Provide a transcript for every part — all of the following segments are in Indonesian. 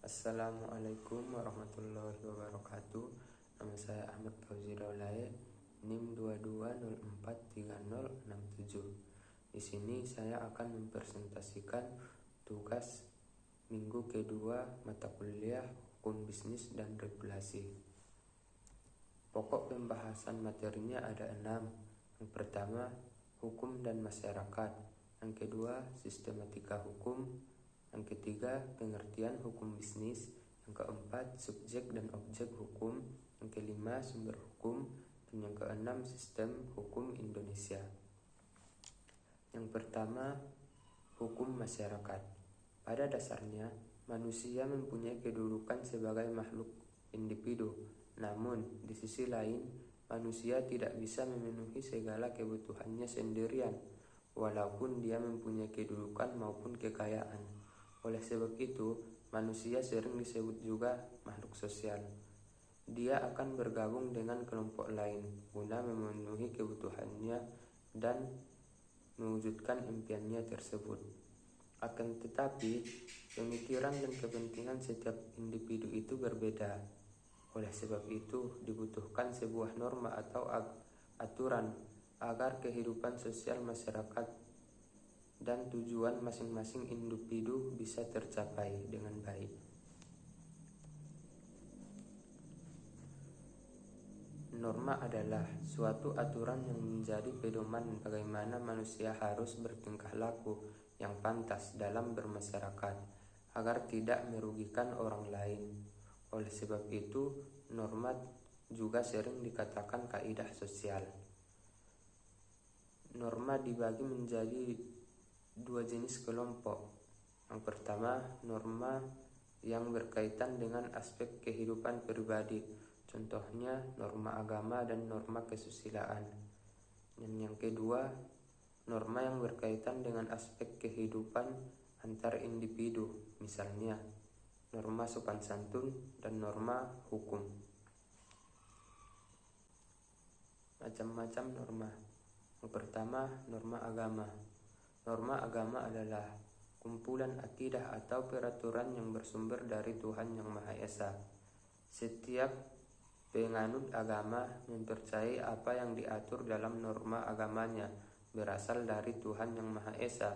Assalamualaikum warahmatullahi wabarakatuh. Nama saya Ahmad Fauzi Daulaye, NIM 22043067. Di sini saya akan mempresentasikan tugas minggu kedua mata kuliah Hukum Bisnis dan Regulasi. Pokok pembahasan materinya ada 6. Yang pertama, hukum dan masyarakat. Yang kedua, sistematika hukum. Yang ketiga, pengertian hukum bisnis. Yang keempat, subjek dan objek hukum. Yang kelima, sumber hukum. Dan yang keenam, sistem hukum Indonesia. Yang pertama, hukum masyarakat. Pada dasarnya, manusia mempunyai kedudukan sebagai makhluk individu. Namun, di sisi lain, manusia tidak bisa memenuhi segala kebutuhannya sendirian, walaupun dia mempunyai kedudukan maupun kekayaan. Oleh sebab itu, manusia sering disebut juga makhluk sosial. Dia akan bergabung dengan kelompok lain guna memenuhi kebutuhannya dan mewujudkan impiannya tersebut. Akan tetapi, pemikiran dan kepentingan setiap individu itu berbeda. Oleh sebab itu, dibutuhkan sebuah norma atau aturan agar kehidupan sosial masyarakat dan tujuan masing-masing individu bisa tercapai dengan baik. Norma adalah suatu aturan yang menjadi pedoman bagaimana manusia harus bertingkah laku yang pantas dalam bermasyarakat agar tidak merugikan orang lain. Oleh sebab itu, norma juga sering dikatakan kaidah sosial. Norma dibagi menjadi 2 jenis kelompok. Yang pertama, norma yang berkaitan dengan aspek kehidupan pribadi, contohnya norma agama dan norma kesusilaan. Dan yang kedua, norma yang berkaitan dengan aspek kehidupan antar individu, misalnya norma sopan santun dan norma hukum. Macam-macam norma. Yang pertama, norma agama. Norma agama adalah kumpulan akidah atau peraturan yang bersumber dari Tuhan Yang Maha Esa. Setiap penganut agama mempercayai apa yang diatur dalam norma agamanya berasal dari Tuhan Yang Maha Esa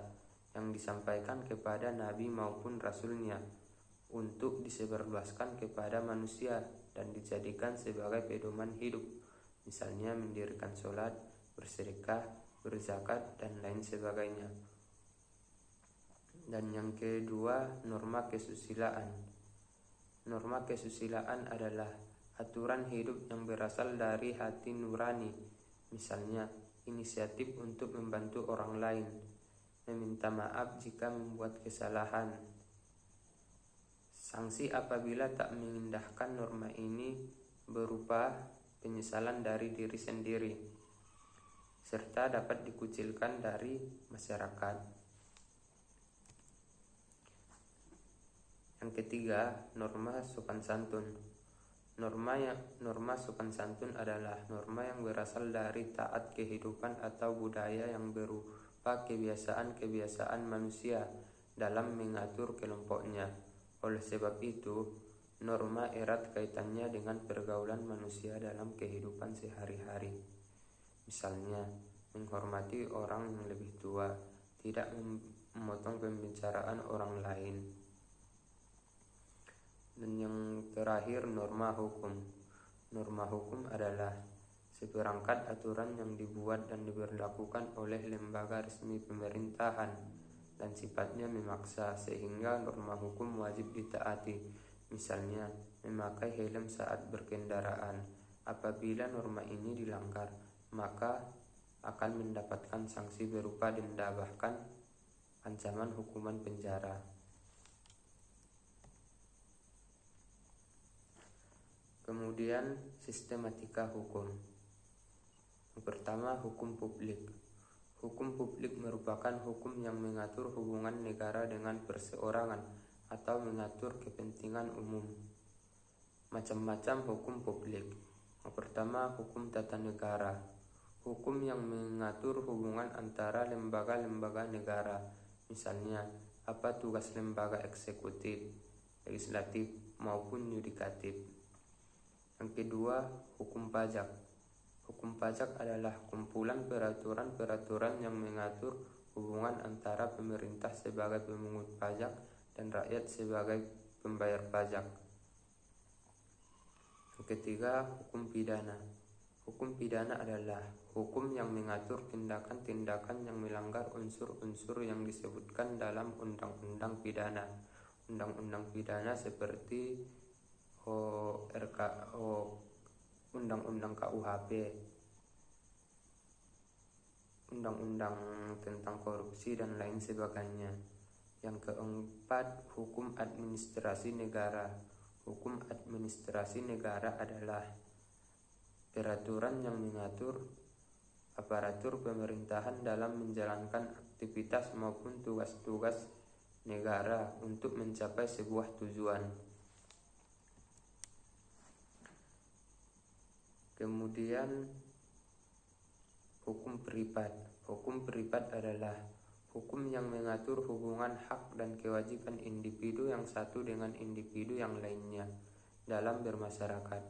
yang disampaikan kepada nabi maupun rasulnya untuk disebarluaskan kepada manusia dan dijadikan sebagai pedoman hidup, misalnya mendirikan sholat, bersedekah, berzakat, dan lain sebagainya. Dan yang kedua, norma kesusilaan. Norma kesusilaan adalah aturan hidup yang berasal dari hati nurani, misalnya inisiatif untuk membantu orang lain, meminta maaf jika membuat kesalahan, sanksi apabila tak mengindahkan norma ini berupa penyesalan dari diri sendiri, serta dapat dikucilkan dari masyarakat. Yang ketiga, norma sopan santun. Norma sopan santun adalah norma yang berasal dari taat kehidupan atau budaya yang berupa kebiasaan-kebiasaan manusia dalam mengatur kelompoknya. Oleh sebab itu, norma erat kaitannya dengan pergaulan manusia dalam kehidupan sehari-hari. Misalnya, menghormati orang yang lebih tua, tidak memotong pembicaraan orang lain. Dan yang terakhir, norma hukum. Norma hukum adalah seperangkat aturan yang dibuat dan diberlakukan oleh lembaga resmi pemerintahan dan sifatnya memaksa sehingga norma hukum wajib ditaati. Misalnya, memakai helm saat berkendaraan. Apabila norma ini dilanggar, maka akan mendapatkan sanksi berupa denda bahkan ancaman hukuman penjara. Kemudian, sistematika hukum. Yang pertama, hukum publik. Hukum publik merupakan hukum yang mengatur hubungan negara dengan perseorangan atau mengatur kepentingan umum. Macam-macam hukum publik. Yang pertama, hukum tata negara. Hukum yang mengatur hubungan antara lembaga-lembaga negara, misalnya apa tugas lembaga eksekutif, legislatif maupun yudikatif. Yang kedua, hukum pajak. Hukum pajak adalah kumpulan peraturan-peraturan yang mengatur hubungan antara pemerintah sebagai pemungut pajak dan rakyat sebagai pembayar pajak. Yang ketiga, hukum pidana. Hukum pidana adalah hukum yang mengatur tindakan-tindakan yang melanggar unsur-unsur yang disebutkan dalam undang-undang pidana. Undang-undang pidana seperti Undang-undang KUHP, Undang-undang tentang korupsi dan lain sebagainya. Yang keempat, hukum administrasi negara. Hukum administrasi negara adalah peraturan yang mengatur aparatur pemerintahan dalam menjalankan aktivitas maupun tugas-tugas negara untuk mencapai sebuah tujuan. Kemudian hukum privat. Hukum privat adalah hukum yang mengatur hubungan hak dan kewajiban individu yang satu dengan individu yang lainnya dalam bermasyarakat.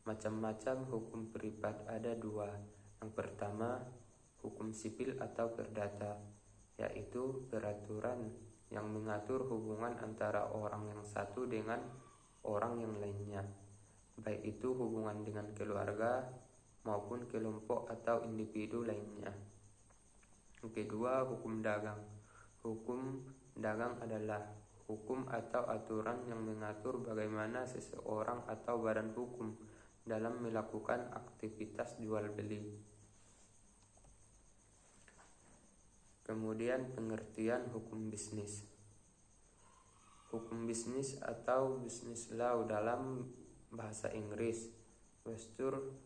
Macam-macam hukum privat ada dua. Yang pertama, hukum sipil atau perdata, yaitu peraturan yang mengatur hubungan antara orang yang satu dengan orang yang lainnya, baik itu hubungan dengan keluarga maupun kelompok atau individu lainnya. Yang kedua, hukum dagang. Hukum dagang adalah hukum atau aturan yang mengatur bagaimana seseorang atau badan hukum dalam melakukan aktivitas jual beli. Kemudian pengertian hukum bisnis. Hukum bisnis atau business law dalam bahasa Inggris, Bestuursrecht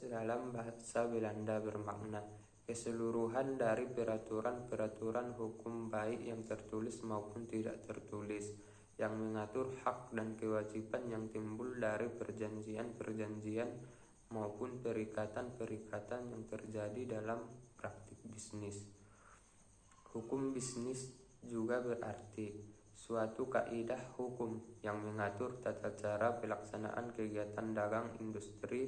dalam bahasa Belanda bermakna keseluruhan dari peraturan-peraturan hukum baik yang tertulis maupun tidak tertulis yang mengatur hak dan kewajiban yang timbul dari perjanjian-perjanjian maupun perikatan-perikatan yang terjadi dalam praktik bisnis. Hukum bisnis juga berarti suatu kaidah hukum yang mengatur tata cara pelaksanaan kegiatan dagang, industri,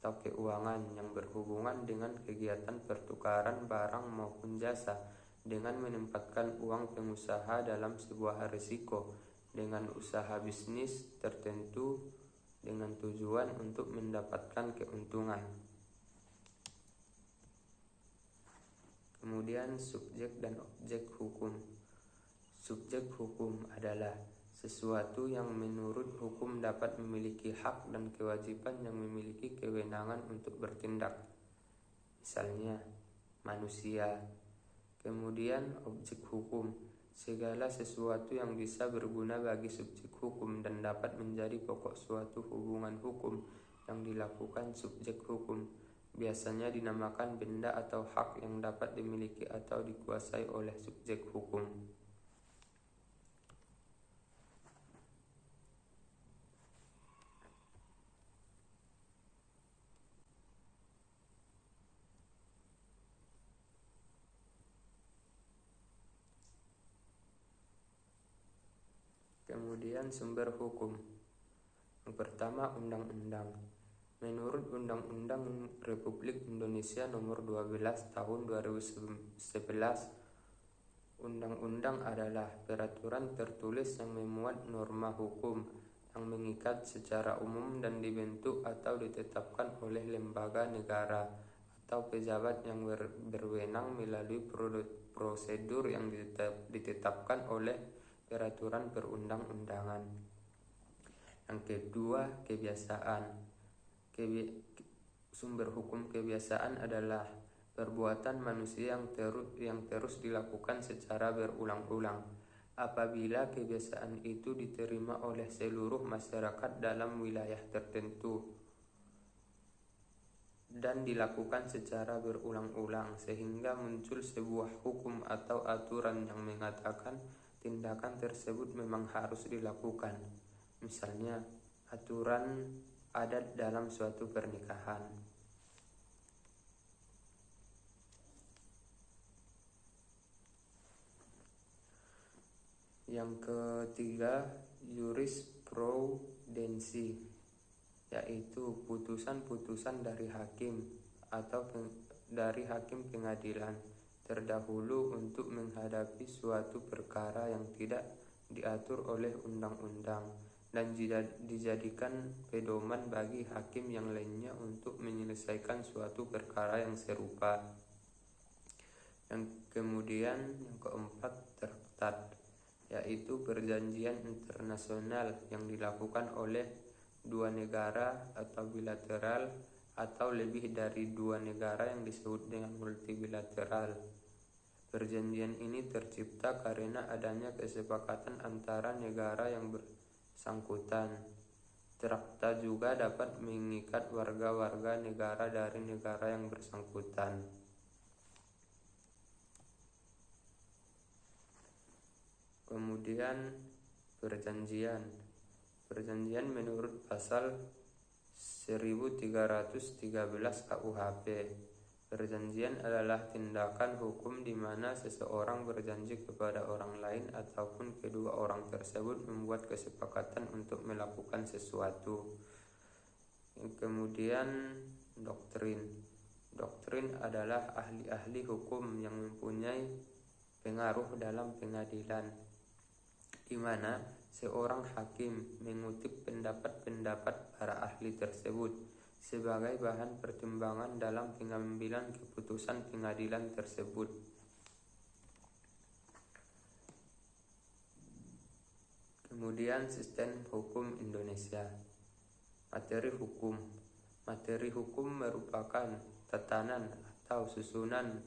atau keuangan yang berhubungan dengan kegiatan pertukaran barang maupun jasa dengan menempatkan uang pengusaha dalam sebuah risiko dengan usaha bisnis tertentu dengan tujuan untuk mendapatkan keuntungan. Kemudian subjek dan objek hukum. Subjek hukum adalah sesuatu yang menurut hukum dapat memiliki hak dan kewajiban yang memiliki kewenangan untuk bertindak. Misalnya, manusia. Kemudian objek hukum, segala sesuatu yang bisa berguna bagi subjek hukum dan dapat menjadi pokok suatu hubungan hukum yang dilakukan subjek hukum. Biasanya dinamakan benda atau hak yang dapat dimiliki atau dikuasai oleh subjek hukum. Kemudian sumber hukum. Yang pertama, undang-undang. Menurut Undang-Undang Republik Indonesia Nomor 12 Tahun 2011, undang-undang adalah peraturan tertulis yang memuat norma hukum yang mengikat secara umum dan dibentuk atau ditetapkan oleh lembaga negara atau pejabat yang berwenang melalui prosedur yang ditetapkan oleh peraturan perundang-undangan. Yang kedua, kebiasaan. Sumber hukum kebiasaan adalah perbuatan manusia yang terus dilakukan secara berulang-ulang. Apabila kebiasaan itu diterima oleh seluruh masyarakat dalam wilayah tertentu dan dilakukan secara berulang-ulang sehingga muncul sebuah hukum atau aturan yang mengatakan tindakan tersebut memang harus dilakukan. Misalnya, aturan adat dalam suatu pernikahan. Yang ketiga, jurisprudensi, yaitu putusan-putusan dari hakim atau dari hakim pengadilan terdahulu untuk menghadapi suatu perkara yang tidak diatur oleh undang-undang dan dijadikan pedoman bagi hakim yang lainnya untuk menyelesaikan suatu perkara yang serupa. Kemudian yang keempat, traktat, yaitu perjanjian internasional yang dilakukan oleh dua negara atau bilateral atau lebih dari dua negara yang disebut dengan multilateral. Perjanjian ini tercipta karena adanya kesepakatan antara negara yang bersangkutan. Traktat juga dapat mengikat warga-warga negara dari negara yang bersangkutan. Kemudian perjanjian. Perjanjian menurut pasal 1313 KUHP. Perjanjian adalah tindakan hukum di mana seseorang berjanji kepada orang lain ataupun kedua orang tersebut membuat kesepakatan untuk melakukan sesuatu. Kemudian doktrin. Doktrin adalah ahli-ahli hukum yang mempunyai pengaruh dalam pengadilan, di mana seorang hakim mengutip pendapat-pendapat para ahli tersebut sebagai bahan pertimbangan dalam pengambilan keputusan pengadilan tersebut. Kemudian sistem hukum Indonesia. Materi hukum. Materi hukum merupakan tatanan atau susunan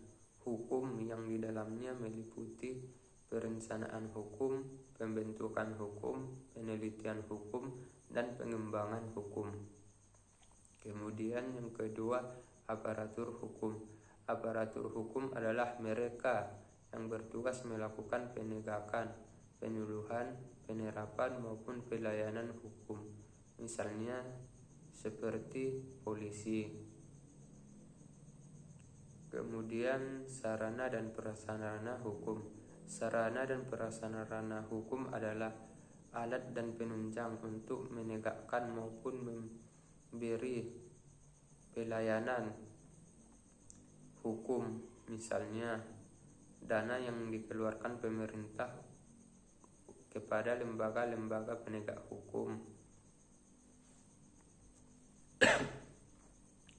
hukum yang di dalamnya meliputi perencanaan hukum, pembentukan hukum, penelitian hukum, dan pengembangan hukum. Kemudian yang kedua, aparatur hukum. Aparatur hukum adalah mereka yang bertugas melakukan penegakan, penyuluhan, penerapan maupun pelayanan hukum. Misalnya seperti polisi. Kemudian sarana dan prasarana hukum. Sarana dan prasarana hukum adalah alat dan penunjang untuk menegakkan maupun memberi pelayanan hukum, misalnya dana yang dikeluarkan pemerintah kepada lembaga-lembaga penegak hukum.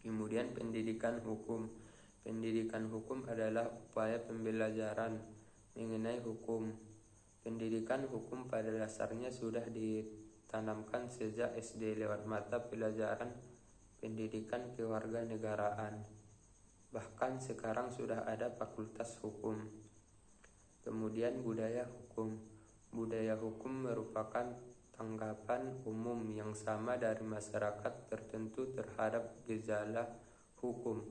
Kemudian pendidikan hukum. Pendidikan hukum adalah upaya pembelajaran mengenai hukum. Pendidikan hukum pada dasarnya sudah ditanamkan sejak SD lewat mata pelajaran pendidikan kewarganegaraan. Bahkan sekarang sudah ada fakultas hukum. Kemudian budaya hukum. Budaya hukum merupakan tanggapan umum yang sama dari masyarakat tertentu terhadap gejala hukum.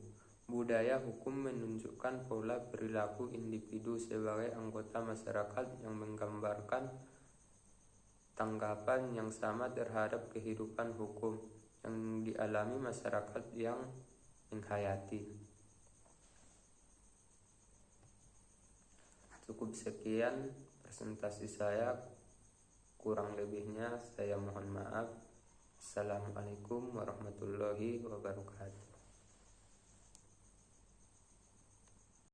Budaya hukum menunjukkan pola perilaku individu sebagai anggota masyarakat yang menggambarkan tanggapan yang sama terhadap kehidupan hukum yang dialami masyarakat yang menghayati. Cukup sekian presentasi saya, kurang lebihnya saya mohon maaf. Assalamualaikum warahmatullahi wabarakatuh.